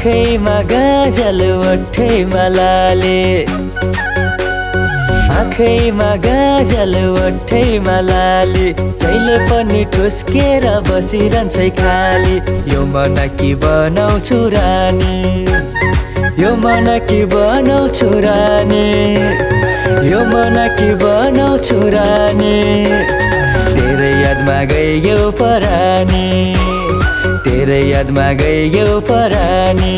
आँखैमा गाजल ओठैमा लाले आँखैमा गाजल ओठैमा लाले जहिले पनि ठुस्केर बसिरहन्छै खाली यो मन कि बनाउँछु रानी यो मन कि बनाउँछु रानी यो मन कि बनाउँछु रानी तेरै यादमा गयो परानी तेरै यादमा गयो परानी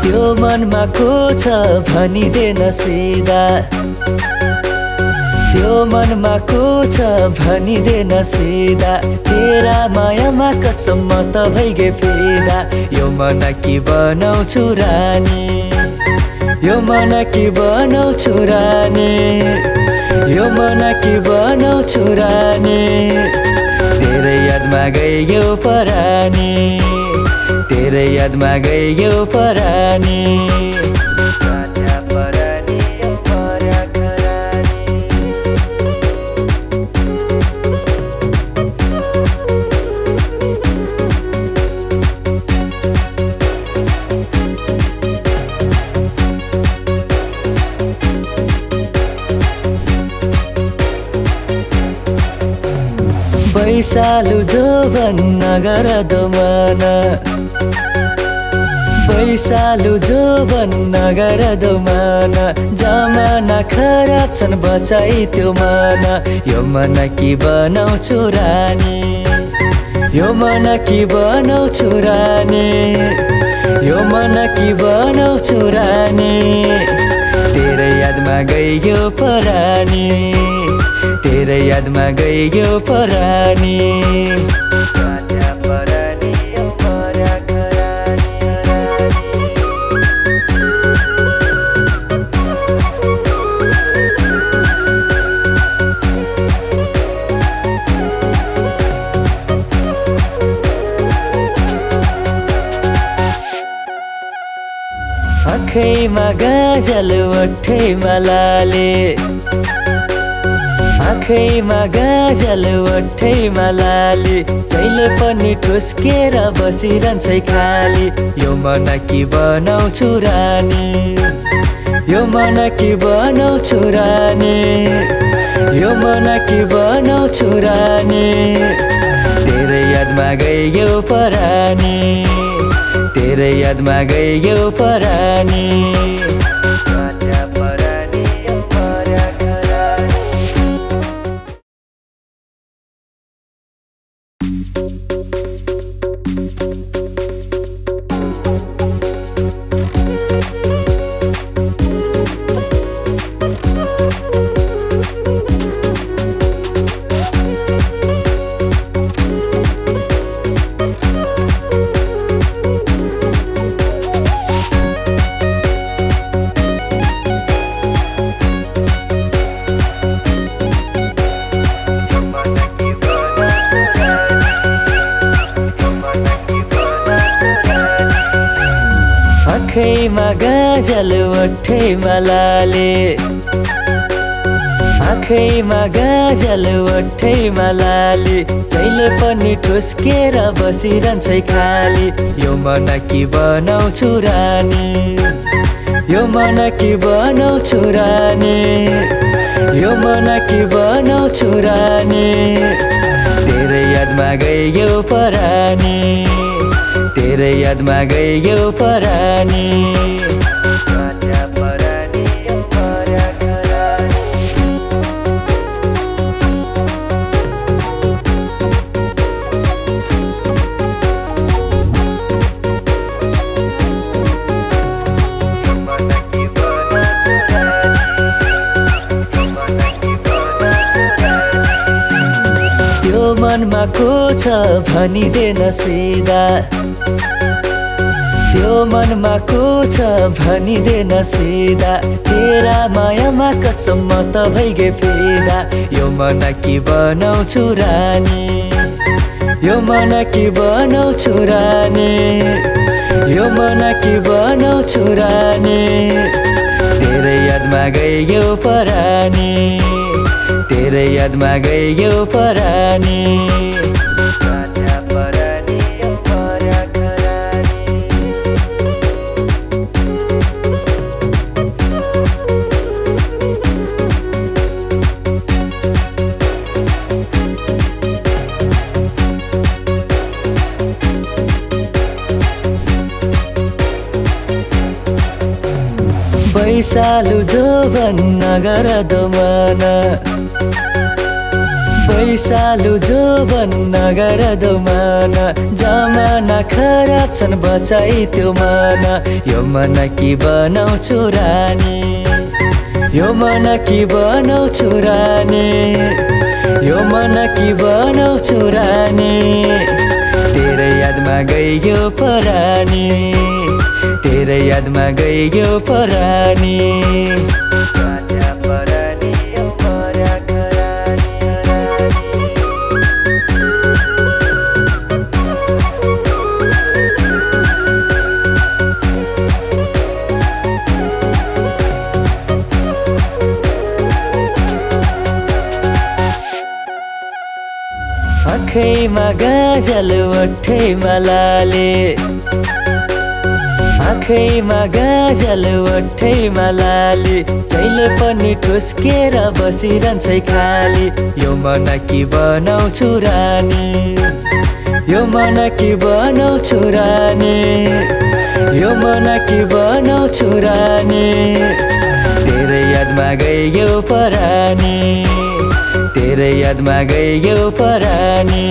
त्यो मनमा को छ भनिदेन सिधा त्यो मनमा को छ भनिदेन सिधा तेरा मायामा कसम म त भइगे फिदा यो मन कि बनाउँछु रानी यो मन कि बनाउँछु रानी यो मन कि बनाउँछु रानी तेरै यादमा गयो परानी तेरै यादमा गयो परानी बैसालु जोबन नगर दोमाना बैसालु जोबन नगर दोमाना जमाना खराब छन् बचाइ त्यो माना यो मन कि बनाउँछु रानी यो मन कि बनाउँछु रानी यो मन कि बनाउँछु रानी तेरै यादमा गयो परानी तेरै यादमा गयो परानी आँखैमा गाजल ओठैमा लाले आँखैमा गाजल ओठैमा लाले जहिले पनि ठुस्केर बसिरहन्छै खाली यो मन कि बनाउँछु रानी यो मन कि बनाउँछु रानी यो मन कि बनाउँछु रानी तेरै यादमा गयो परानी तेरै यादमा गयो परानी आँखैमा गाजल ओठैमा लाले आँखैमा गाजल ओठैमा लाले जहिले पनि ठुस्केर बसिरहन्छै खाली यो मन कि बनाउँछु रानी यो मन कि बनाउँछु रानी यो मन कि बनाउँछु रानी तेरै यादमा गयो परानी तेरै यादमा गयो परानी त्यो मनमा को छ भनिदेन सिधा त्यो मनमा को छ भनिदेन सिधा तेरा मायामा कसम त भइगे फिदा यो मन कि बनाउँछु रानी यो मन कि बनाउँछु रानी यो मन कि बनाउँछु रानी तेरै यादमा गइयो परानी तेरै यादमा गइयो परानी बैसालु जोबन नगर दमाना बैसालु जोबन नगर दमाना जमाना खराब छन् बचाइ त्यो माना यो मन कि बनाउँछु रानी यो मन कि बनाउँछु रानी यो मन कि बनाउँछु रानी तेरै यादमा गइयो परानी तेरै यादमा गइयो परानी आँखैमा गाजल ओठैमा लाले आँखैमा गाजल ओठैमा लाली जहिले पनि ठुस्केर बसिरहन्छ खाली यो मन कि बनाउँछु रानी यो मन कि बनाउँछु रानी यो मन कि बनाउँछु रानी तेरै यादमा गइयो परानी तेरै यादमा गइयो परानी